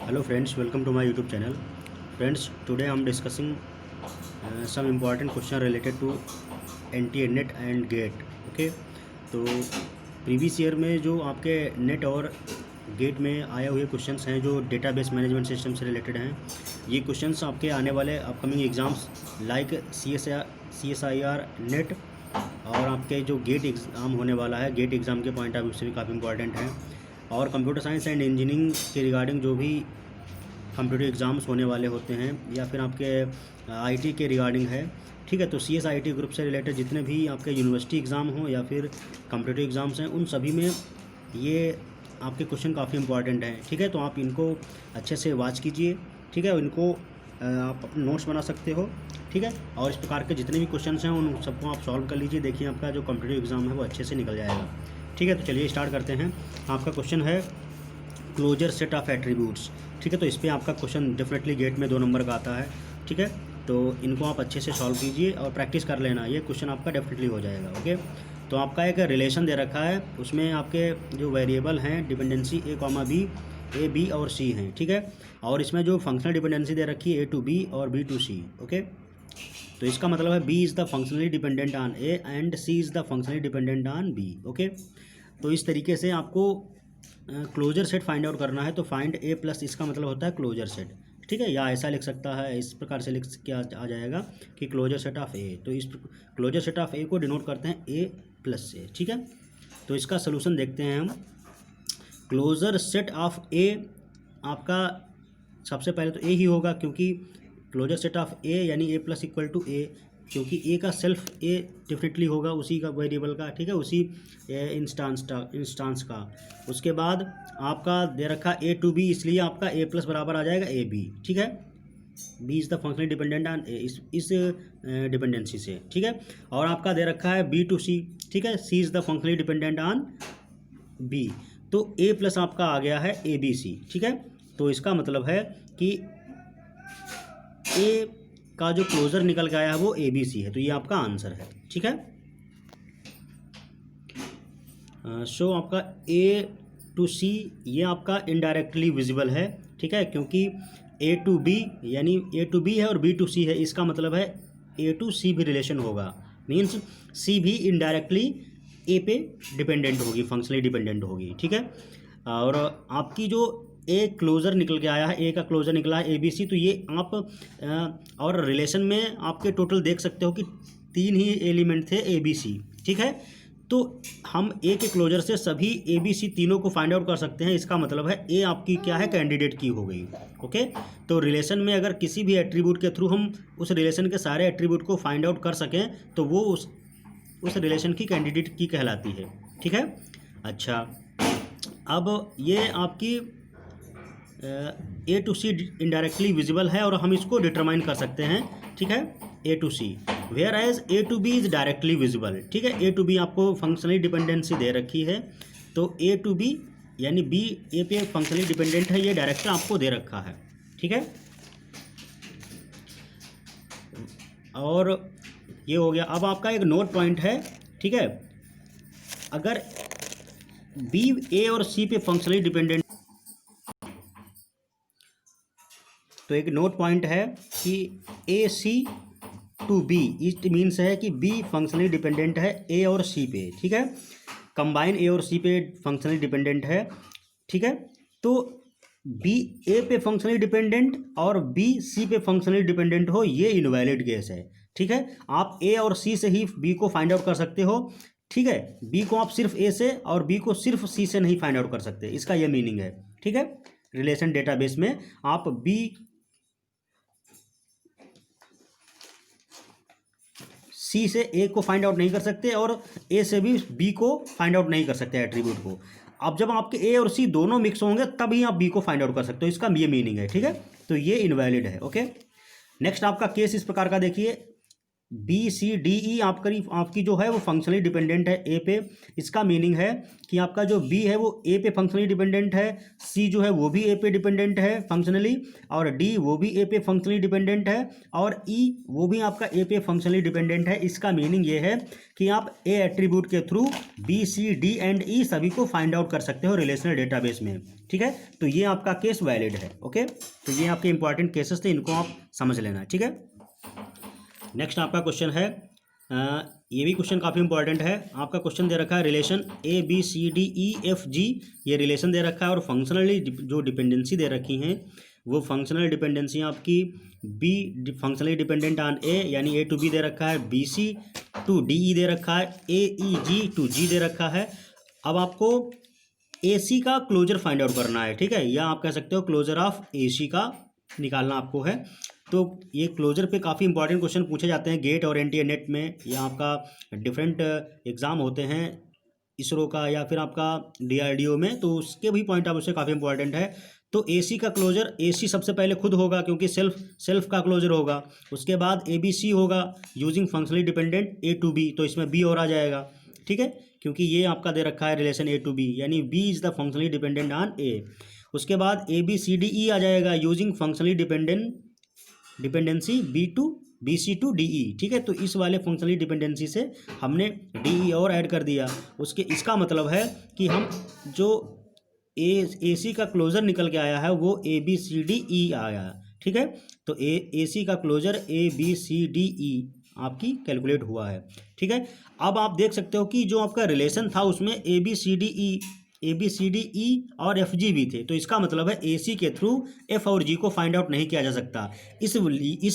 Hello friends, welcome to my YouTube channel. Friends, today I am discussing some important question related to NT NET and GATE. Okay, तो previous year में जो आपके net और gate में आए हुए questions हैं जो डेटाबेस मैनेजमेंट सिस्टम से रिलेटेड हैं, ये क्वेश्चंस आपके आने वाले upcoming exams like CSIR net और आपके जो गेट एग्ज़ाम होने वाला है, गेट एग्ज़ाम के पॉइंट ऑफ व्यू से भी काफ़ी इंपॉर्टेंट हैं. और कंप्यूटर साइंस एंड इंजीनियरिंग के रिगार्डिंग जो भी कंप्यूटर एग्ज़ाम्स होने वाले होते हैं या फिर आपके आईटी के रिगार्डिंग है, ठीक है. तो CSIT ग्रुप से रिलेटेड जितने भी आपके यूनिवर्सिटी एग्ज़ाम हों या फिर कंप्यूटर एग्ज़ाम्स हैं, उन सभी में ये आपके क्वेश्चन काफ़ी इंपॉर्टेंट हैं, ठीक है. तो आप इनको अच्छे से वॉच कीजिए, ठीक है. इनको आप अपने नोट्स बना सकते हो, ठीक है. और इस प्रकार के जितने भी क्वेश्चन हैं उन सबको आप सॉल्व कर लीजिए. देखिए आपका जो कंप्यूटर एग्ज़ाम है वो अच्छे से निकल जाएगा, ठीक है. तो चलिए स्टार्ट करते हैं. आपका क्वेश्चन है क्लोजर सेट ऑफ एट्रीब्यूट्स, ठीक है. तो इस पर आपका क्वेश्चन डेफिनेटली गेट में 2 नंबर का आता है, ठीक है. तो इनको आप अच्छे से सॉल्व कीजिए और प्रैक्टिस कर लेना, ये क्वेश्चन आपका डेफिनेटली हो जाएगा. ओके, तो आपका एक रिलेशन दे रखा है, उसमें आपके जो वेरिएबल हैं डिपेंडेंसी A, B और C हैं, ठीक है. और इसमें जो फंक्शनल डिपेंडेंसी दे रखी है A to B और B to C. ओके, तो इसका मतलब है B is the functionally dependent on A and C is the functionally dependent on B. Okay, तो इस तरीके से आपको क्लोजर सेट फाइंड आउट करना है. तो फाइंड A प्लस इसका मतलब होता है क्लोजर सेट, ठीक है. या ऐसा लिख सकता है, इस प्रकार से लिख के आ जाएगा कि क्लोजर सेट ऑफ A. तो इस क्लोजर सेट ऑफ A को डिनोट करते हैं A प्लस से, ठीक है. तो इसका सोल्यूशन देखते हैं हम. क्लोजर सेट ऑफ A आपका सबसे पहले तो A ही होगा, क्योंकि क्लोजर सेट ऑफ A यानी A plus equal to A, क्योंकि A का सेल्फ A डेफिनेटली होगा उसी का वेरिएबल का, ठीक है, उसी इंस्टांस का. उसके बाद आपका दे रखा A to B, इसलिए आपका A प्लस बराबर आ जाएगा AB, ठीक है. B is the functionally dependent on A इस डिपेंडेंसी से, ठीक है. और आपका दे रखा है B to C, ठीक है. C is the functionally dependent on B. तो A प्लस आपका आ गया है ABC, ठीक है. तो इसका मतलब है कि A का जो क्लोजर निकल के आया है वो ABC है. तो ये आपका आंसर है, ठीक है. सो आपका A to C ये आपका इनडायरेक्टली विजिबल है, ठीक है, क्योंकि A to B यानी A to B है और B to C है. इसका मतलब है A to C भी रिलेशन होगा, मीन्स C भी इनडायरेक्टली A पे डिपेंडेंट होगी, फंक्शनली डिपेंडेंट होगी, ठीक है. और आपकी जो A क्लोज़र निकल के आया है, A का क्लोज़र निकला है ABC, तो ये आप और रिलेशन में आपके टोटल देख सकते हो कि 3 ही एलिमेंट थे ABC, ठीक है. तो हम A के क्लोजर से सभी ABC तीनों को फाइंड आउट कर सकते हैं. इसका मतलब है A आपकी क्या है, कैंडिडेट की हो गई. ओके, तो रिलेशन में अगर किसी भी एट्रीब्यूट के थ्रू हम उस रिलेशन के सारे एट्रीब्यूट को फाइंड आउट कर सकें तो वो उस रिलेशन की कैंडिडेट की कहलाती है, ठीक है. अच्छा, अब ये आपकी A to C indirectly visible है और हम इसको डिटरमाइन कर सकते हैं, ठीक है, A to C. Whereas A to B is directly visible, ठीक है. A to B आपको फंक्शनली डिपेंडेंसी दे रखी है, तो A to B यानी B A पे फंक्शनली डिपेंडेंट है, ये डायरेक्ट आपको दे रखा है, ठीक है. और ये हो गया. अब आपका एक नोट पॉइंट है, ठीक है. अगर B A और C पे फंक्शनली डिपेंडेंट, तो एक नोट पॉइंट है कि AC to B it means है कि B फंक्शनली डिपेंडेंट है A और C पे, ठीक है. कंबाइन A और C पे फंक्शनली डिपेंडेंट है, ठीक है. तो B A पे फंक्शनली डिपेंडेंट और B C पे फंक्शनली डिपेंडेंट हो, ये इनवैलिड केस है, ठीक है. आप A और C से ही B को फाइंड आउट कर सकते हो, ठीक है. B को आप सिर्फ A से और B को सिर्फ C से नहीं फाइंड आउट कर सकते, इसका यह मीनिंग है, ठीक है. रिलेशन डेटाबेस में आप B C से A को फाइंड आउट नहीं कर सकते और A से भी B को फाइंड आउट नहीं कर सकते एट्रीब्यूट को. अब जब आपके A और C दोनों मिक्स होंगे तभी आप B को फाइंड आउट कर सकते हो, इसका ये मीनिंग है, ठीक है. तो ये इनवैलिड है. ओके, नेक्स्ट आपका केस इस प्रकार का देखिए. बी सी डी ई आपकी जो है वो फंक्शनली डिपेंडेंट है ए पे। इसका मीनिंग है कि आपका जो बी है वो ए पे फंक्शनली डिपेंडेंट है, सी जो है वो भी ए पे डिपेंडेंट है फंक्शनली, और डी वो भी ए पे फंक्शनली डिपेंडेंट है, और ई वो भी आपका ए पे फंक्शनली डिपेंडेंट है। इसका मीनिंग ये है कि आप ए एट्रीब्यूट के through B C D and E सभी को फाइंड आउट कर सकते हो रिलेशनल डेटाबेस में। ठीक है, तो ये आपका केस वैलिड है। ओके, तो ये आपके इंपॉर्टेंट केसेस थे, इनको आप समझ लेना। ठीक है, नेक्स्ट आपका क्वेश्चन है, ये भी क्वेश्चन काफ़ी इंपॉर्टेंट है। आपका क्वेश्चन दे रखा है relation A B C D E F G, ये रिलेशन दे रखा है, और फंक्शनली जो डिपेंडेंसी दे रखी हैं वो फंक्शनल डिपेंडेंसी आपकी B functionally dependent on A, यानी ए टू बी दे रखा है, B C to D E दे रखा है, ए ई जी टू जी दे रखा है। अब आपको ए सी का क्लोजर फाइंड आउट करना है। ठीक है, या आप कह सकते हो क्लोजर ऑफ ए सी का निकालना आपको है। तो ये क्लोजर पे काफ़ी इंपॉर्टेंट क्वेश्चन पूछे जाते हैं गेट और एनटीए-नेट में, या आपका डिफरेंट एग्ज़ाम होते हैं इसरो का या फिर आपका डीआरडीओ में, तो उसके भी पॉइंट ऑफ व्यू से काफ़ी इंपॉर्टेंट है। तो एसी का क्लोजर, एसी सबसे पहले खुद होगा क्योंकि सेल्फ का क्लोजर होगा। उसके बाद एबीसी होगा using functionally dependent A to B, तो इसमें बी और आ जाएगा। ठीक है, क्योंकि ये आपका दे रखा है रिलेशन ए टू बी, यानी B is the functionally dependent on A. उसके बाद A B C D E आ जाएगा using functionally dependency B C to D E. ठीक है, तो इस वाले फंक्शनली डिपेंडेंसी से हमने डी ई और ऐड कर दिया। इसका मतलब है कि हम जो ए सी का क्लोजर निकल के आया है वो ए बी सी डी ई आया। ठीक है, तो ए सी का closure A B C D E आपकी कैलकुलेट हुआ है। ठीक है, अब आप देख सकते हो कि जो आपका रिलेशन था उसमें ए बी सी डी ई और एफ जी भी थे, तो इसका मतलब है ए सी के थ्रू एफ और जी को फाइंड आउट नहीं किया जा सकता। इस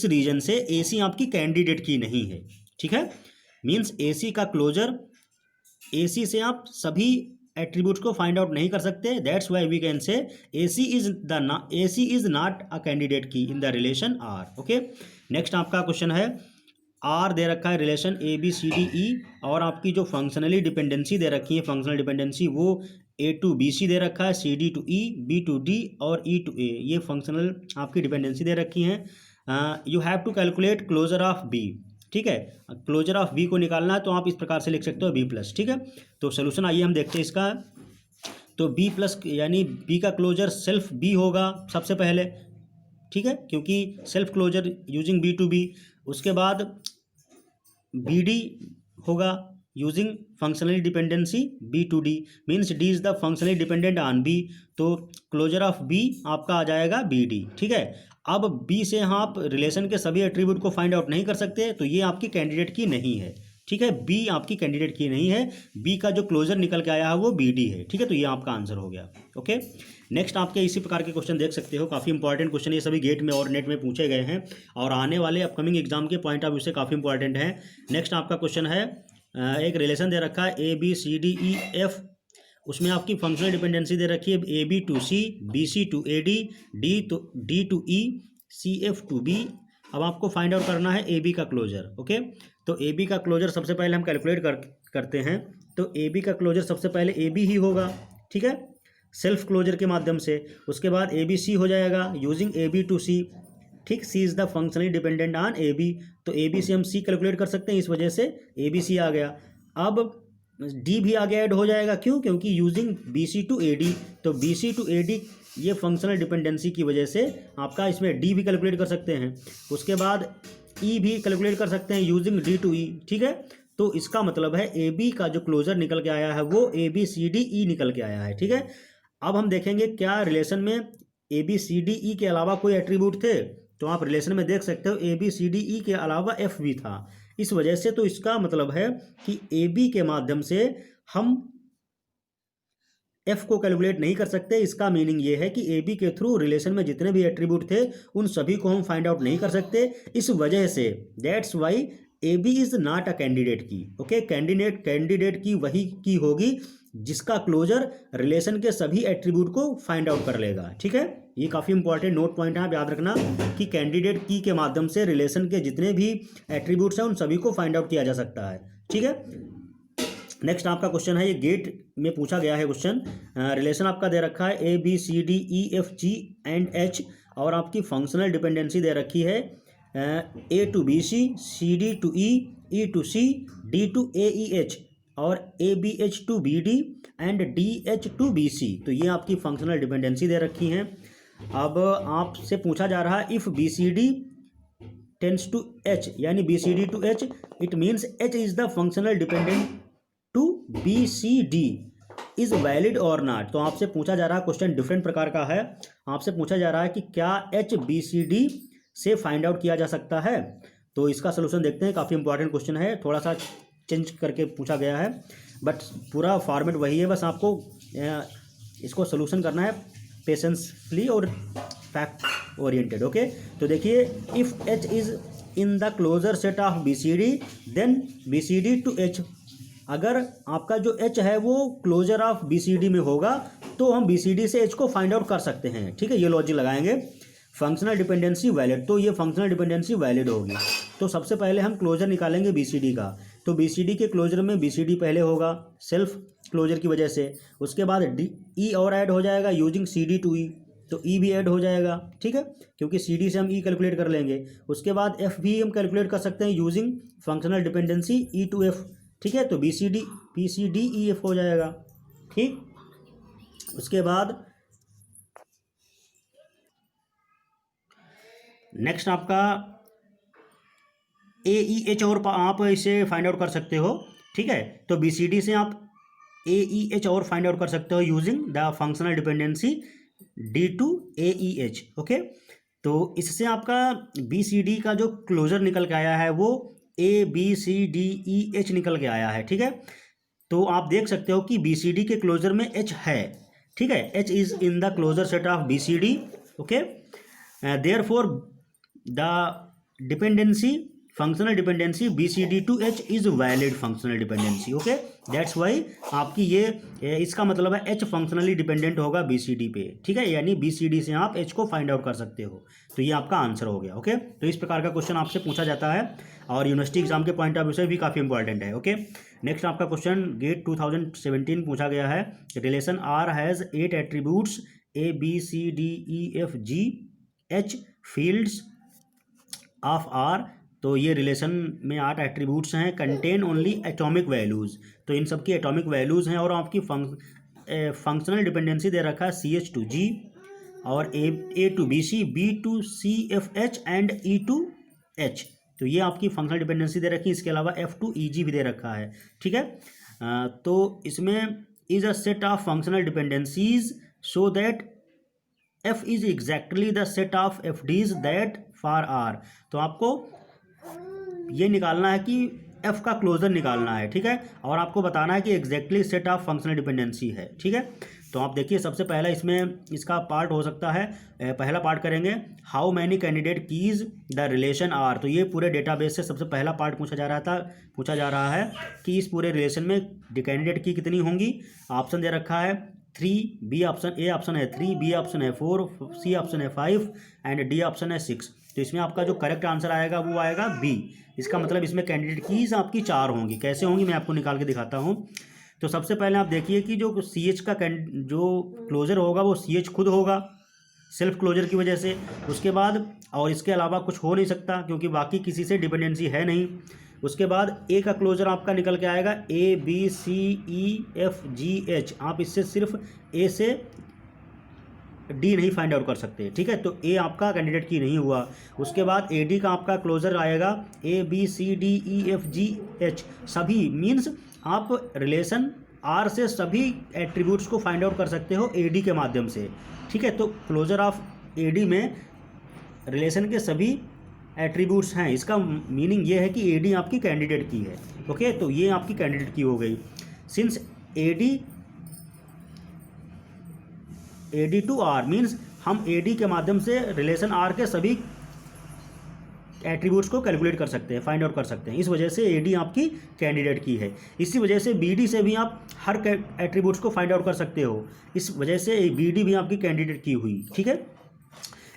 रीजन से ए सी आपकी कैंडिडेट की नहीं है। ठीक है, मीन्स ए सी का क्लोजर, ए सी से आप सभी एट्रीब्यूट्स को फाइंड आउट नहीं कर सकते। That's why we can say A C is not a candidate key in the relation R. Okay, next आपका क्वेश्चन है, आर दे रखा है relation A B C D E, और आपकी जो फंक्शनली डिपेंडेंसी दे रखी है फंक्शनल डिपेंडेंसी वो ए टू बी सी दे रखा है, C D to E, B to D और ई टू ए, ये फंक्शनल आपकी डिपेंडेंसी दे रखी हैं। You have to calculate closure of B. ठीक है, क्लोजर ऑफ बी को निकालना है तो आप इस प्रकार से लिख सकते हो बी प्लस। ठीक है, तो सोल्यूशन आइए हम देखते हैं इसका। तो बी प्लस यानी बी का क्लोजर सेल्फ बी होगा सबसे पहले। ठीक है, क्योंकि self closure using B to B. उसके बाद बी डी होगा using functionally dependency B to D, means D is the functionally dependent on B, तो क्लोजर ऑफ बी आपका आ जाएगा बी डी। ठीक है, अब बी से आप रिलेशन के सभी एट्रीब्यूट को फाइंड आउट नहीं कर सकते, तो ये आपकी कैंडिडेट की नहीं है। ठीक है, बी आपकी कैंडिडेट की नहीं है, बी का जो क्लोजर निकल के आया है वो बी डी है। ठीक है, तो ये आपका आंसर हो गया। ओके, नेक्स्ट आपके इसी प्रकार के क्वेश्चन देख सकते हो, काफ़ी इंपॉर्टेंट क्वेश्चन ये सभी गेट में और नेट में पूछे गए हैं, और आने वाले अपकमिंग एग्जाम के पॉइंट ऑफ व्यू से काफ़ी इंपॉर्टेंट है। नेक्स्ट आपका क्वेश्चन है, एक रिलेशन दे रखा है A B C D E F, उसमें आपकी फंक्शनल डिपेंडेंसी दे रखी है A B to C, B C to A D, D to E, C F to B. अब आपको फाइंड आउट करना है ए बी का क्लोजर। ओके, तो ए बी का क्लोजर सबसे पहले हम कैलकुलेट करते हैं, तो ए बी का क्लोजर सबसे पहले ए बी ही होगा। ठीक है, सेल्फ क्लोजर के माध्यम से। उसके बाद ए बी सी हो जाएगा using A B to C. ठीक, C is the functionally dependent on A B, तो ए बी से हम सी कैलकुलेट कर सकते हैं, इस वजह से ए बी सी आ गया। अब डी भी आगे ऐड हो जाएगा, क्यों? क्योंकि using B C to A D, तो B C to A D ये फंक्शनल डिपेंडेंसी की वजह से आपका इसमें डी भी कैलकुलेट कर सकते हैं। उसके बाद ई भी कैलकुलेट कर सकते हैं यूजिंग डी टू ई। ठीक है, तो इसका मतलब है ए बी का जो क्लोजर निकल के आया है वो ए बी सी डी ई निकल के आया है। ठीक है, अब हम देखेंगे क्या रिलेशन में ए बी सी डी ई के अलावा कोई एट्रीब्यूट थे, तो आप रिलेशन में देख सकते हो ए बी सी डी ई के अलावा एफ भी था, इस वजह से तो इसका मतलब है कि ए बी के माध्यम से हम एफ को कैलकुलेट नहीं कर सकते। इसका मीनिंग ये है कि ए बी के थ्रू रिलेशन में जितने भी एट्रीब्यूट थे उन सभी को हम फाइंड आउट नहीं कर सकते। इस वजह से that's why A B is not a candidate key. Okay, candidate key वही की होगी जिसका क्लोजर रिलेशन के सभी एट्रीब्यूट को फाइंड आउट कर लेगा। ठीक है, ये काफ़ी इंपॉर्टेंट नोट पॉइंट है, आप याद रखना कि कैंडिडेट की के माध्यम से रिलेशन के जितने भी एट्रीब्यूट्स हैं उन सभी को फाइंड आउट किया जा सकता है। ठीक है, नेक्स्ट आपका क्वेश्चन है, ये गेट में पूछा गया है क्वेश्चन। रिलेशन आपका दे रखा है A B C D E F G and H, और आपकी फंक्शनल डिपेंडेंसी दे रखी है A to B C, C D to E to C, D to A E H और A B H to B D and D H to B C. तो ये आपकी functional dependency दे रखी हैं। अब आपसे पूछा जा रहा है if B C D tends to H, यानी B C D to H, it means H is the functional dependent to B C D is valid और नॉट। तो आपसे पूछा जा रहा है, क्वेश्चन डिफरेंट प्रकार का है। आपसे पूछा जा रहा है कि क्या एच बी सी डी से फाइंड आउट किया जा सकता है। तो इसका सोल्यूशन देखते हैं। काफ़ी इंपॉर्टेंट क्वेश्चन है, थोड़ा सा चेंज करके पूछा गया है बट पूरा फॉर्मेट वही है। बस आपको इसको सोल्यूशन करना है पेशेंसली और फैक्ट ओरिएंटेड। ओके, तो देखिए, if H is in the closure set of B C D then B C D to H. अगर आपका जो एच है वो closure of B C D में होगा तो हम बी सी डी से एच को फाइंड आउट कर सकते हैं। ठीक है, ये लॉजिक लगाएंगे। फंक्शनल डिपेंडेंसी वैलिड, तो ये फंक्शनल डिपेंडेंसी वैलिड होगी। तो सबसे पहले हम क्लोजर निकालेंगे बी सी डी का। तो बी सी डी के क्लोजर में बी सी डी पहले होगा सेल्फ क्लोजर की वजह से। उसके बाद डी ई और ऐड हो जाएगा यूजिंग सी डी टू ई, तो ई भी ऐड हो जाएगा। ठीक है, क्योंकि सी डी से हम ई कैलकुलेट कर लेंगे। उसके बाद एफ भी हम कैलकुलेट कर सकते हैं using functional dependency E to F. ठीक है, तो B C D E F हो जाएगा। ठीक, उसके बाद नेक्स्ट आपका ए ई एच और आप इसे फाइंड आउट कर सकते हो। ठीक है, तो बी सी डी से आप ए ई एच और फाइंड आउट कर सकते हो using the functional dependency D to A E H. Okay, तो इससे आपका बी सी डी का जो क्लोजर निकल के आया है वो A B C D E H निकल के आया है। ठीक है, तो आप देख सकते हो कि बी सी डी के क्लोजर में एच है। ठीक है, H is in the closure set of B C D. Okay, therefore the dependency functional dependency B C D to H is valid functional dependency. Okay, that's why आपकी ये इसका मतलब है एच फंक्शनली डिपेंडेंट होगा B C D पे। ठीक है, यानी बी सी डी से आप एच को फाइंड आउट कर सकते हो। तो ये आपका आंसर हो गया। ओके, तो इस प्रकार का क्वेश्चन आपसे पूछा जाता है और यूनिवर्सिटी एग्जाम के पॉइंट ऑफ व्यू से भी काफ़ी इंपॉर्टेंट है। ओके, नेक्स्ट आपका क्वेश्चन गेट 2017 पूछा गया है। Relation R has 8 attributes A B C D E F G H fields of R. तो ये रिलेशन में 8 एट्रीब्यूट्स हैं। कंटेन ओनली एटॉमिक वैल्यूज़, तो इन सब की एटॉमिक वैल्यूज़ हैं। और आपकी फंक्शनल डिपेंडेंसी दे रखा है सी एच टू जी और A to B C, B to C F H and E to H. तो ये आपकी फंक्शनल डिपेंडेंसी दे रखी है। इसके अलावा एफ टू ई जी भी दे रखा है। ठीक है, तो इसमें is a set of functional dependencies so that F is exactly the set of F Ds that for R. तो आपको ये निकालना है कि एफ का क्लोजर निकालना है। ठीक है, और आपको बताना है कि exactly set of functional dependency है। ठीक है, तो आप देखिए, सबसे पहला इसमें इसका पार्ट हो सकता है, पहला पार्ट करेंगे how many candidate keys the relation R. तो ये पूरे डेटाबेस से सबसे पहला पार्ट पूछा जा रहा है कि इस पूरे रिलेशन में कैंडिडेट की कितनी होंगी। ऑप्शन दे रखा है 3, बी ऑप्शन ए ऑप्शन है 3, बी ऑप्शन है 4, सी ऑप्शन है 5 एंड डी ऑप्शन है 6। तो इसमें आपका जो करेक्ट आंसर आएगा वो आएगा बी। इसका मतलब इसमें कैंडिडेट कीज आपकी 4 होंगी। कैसे होंगी मैं आपको निकाल के दिखाता हूँ। तो सबसे पहले आप देखिए कि जो सी एच का जो क्लोजर होगा वो सी एच खुद होगा सेल्फ क्लोजर की वजह से। उसके बाद और इसके अलावा कुछ हो नहीं सकता क्योंकि बाकी किसी से डिपेंडेंसी है नहीं। उसके बाद ए का क्लोजर आपका निकल के आएगा A B C E F G H. आप इससे सिर्फ ए से डी नहीं फाइंड आउट कर सकते। ठीक है, तो ए आपका कैंडिडेट की नहीं हुआ। उसके बाद ए डी का आपका क्लोजर आएगा A B C D E F G H. सभी मीन्स आप रिलेशन आर से सभी एट्रीब्यूट्स को फाइंड आउट कर सकते हो ए डी के माध्यम से। ठीक है, तो क्लोजर ऑफ ए डी में रिलेशन के सभी एट्रीब्यूट्स हैं। इसका मीनिंग ये है कि ए डी आपकी कैंडिडेट की है। ओके, तो ये आपकी कैंडिडेट की हो गई। Since A D to R means हम ए डी के माध्यम से रिलेशन आर के सभी एट्रीब्यूट्स को कैलकुलेट कर सकते हैं, फाइंड आउट कर सकते हैं। इस वजह से ए डी आपकी कैंडिडेट की है। इसी वजह से बी डी से भी आप हर एट्रीब्यूट्स को फाइंड आउट कर सकते हो। इस वजह से बी डी भी आपकी कैंडिडेट की हुई। ठीक है,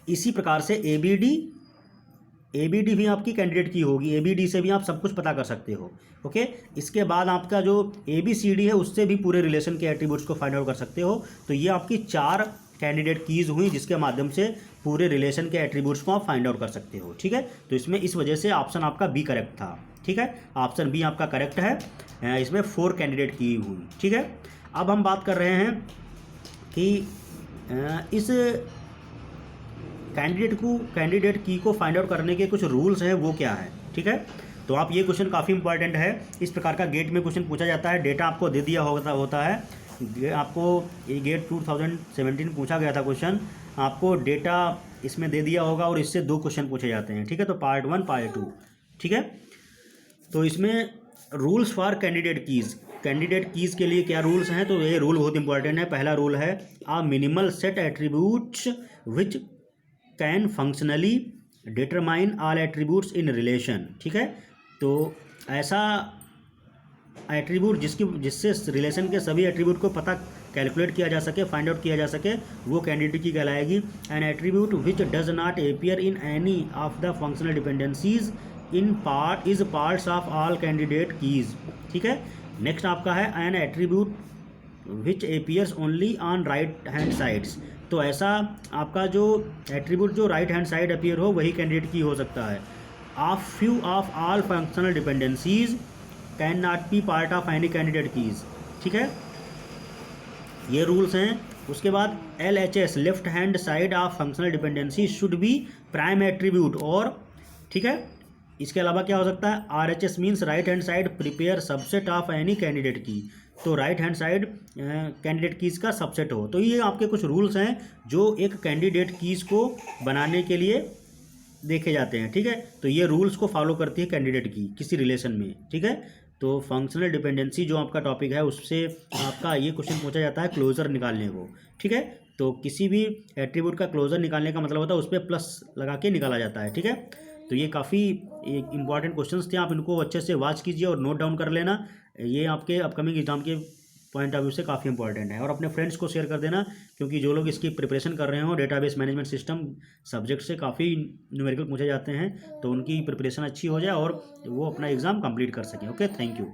इसी प्रकार से ए बी डी भी आपकी कैंडिडेट की होगी। ए बी डी से भी आप सब कुछ पता कर सकते हो। ओके, इसके बाद आपका जो ए बी सी डी है उससे भी पूरे रिलेशन के एट्रीब्यूट्स को फाइंड आउट कर सकते हो। तो ये आपकी 4 कैंडिडेट कीज़ हुई जिसके माध्यम से पूरे रिलेशन के एट्रीब्यूट्स को आप फाइंड आउट कर सकते हो। ठीक है, तो इसमें इस वजह से ऑप्शन आपका बी करेक्ट था। ठीक है, ऑप्शन बी आपका करेक्ट है। इसमें 4 कैंडिडेट की हुई। ठीक है, अब हम बात कर रहे हैं कि इस कैंडिडेट की को फाइंड आउट करने के कुछ रूल्स हैं, वो क्या है। ठीक है, तो आप ये क्वेश्चन काफ़ी इंपॉर्टेंट है। इस प्रकार का गेट में क्वेश्चन पूछा जाता है। डेटा आपको दे दिया होता है। आपको ये गेट 2017 पूछा गया था क्वेश्चन, आपको डेटा इसमें दे दिया होगा और इससे 2 क्वेश्चन पूछे जाते हैं। ठीक है, तो पार्ट 1 पार्ट 2। ठीक है, तो इसमें रूल्स फॉर कैंडिडेट कीज़ के लिए क्या रूल्स हैं, तो ये रूल बहुत इंपॉर्टेंट है। पहला रूल है a minimal set attributes which can functionally determine all attributes in relation. ठीक है, तो ऐसा एट्रीब्यूट जिससे रिलेशन के सभी एट्रीब्यूट को पता कैलकुलेट किया जा सके, फाइंड आउट किया जा सके, वो कैंडिडेट की कहलाएगी। An attribute which does not appear in any of the functional dependencies is parts of all candidate keys. ठीक है, नेक्स्ट आपका है an attribute which appears only on right hand sides. तो ऐसा आपका जो एट्रीब्यूट जो राइट हैंड साइड अपीयर हो वही कैंडिडेट की हो सकता है। Of few of all functional dependencies can not be part of any candidate keys. ठीक है, ये रूल्स हैं। उसके बाद LHS left hand side of functional dependency should be prime attribute और ठीक है, इसके अलावा क्या हो सकता है, RHS means right hand side prepare subset of any candidate की। तो right hand side candidate keys का सबसेट हो। तो ये आपके कुछ रूल्स हैं जो एक कैंडिडेट कीज को बनाने के लिए देखे जाते हैं। ठीक है, तो ये रूल्स को फॉलो करती है कैंडिडेट की किसी रिलेशन में। ठीक है, तो फंक्शनल डिपेंडेंसी जो आपका टॉपिक है उससे आपका ये क्वेश्चन पूछा जाता है क्लोजर निकालने को। ठीक है, तो किसी भी एट्रीब्यूट का क्लोजर निकालने का मतलब होता है उस पर प्लस लगा के निकाला जाता है। ठीक है, तो ये काफ़ी इंपॉर्टेंट क्वेश्चंस थे, आप इनको अच्छे से वॉच कीजिए और नोट डाउन कर लेना। ये आपके अपकमिंग एग्जाम के पॉइंट ऑफ व्यू से काफ़ी इंपॉर्टेंट है। और अपने फ्रेंड्स को शेयर कर देना, क्योंकि जो लोग इसकी प्रिपरेशन कर रहे हो डेटाबेस मैनेजमेंट सिस्टम सब्जेक्ट से काफ़ी न्यूमेरिकल पूछे जाते हैं, तो उनकी प्रिपरेशन अच्छी हो जाए और वो अपना एग्ज़ाम कंप्लीट कर सकें। Okay, thank you.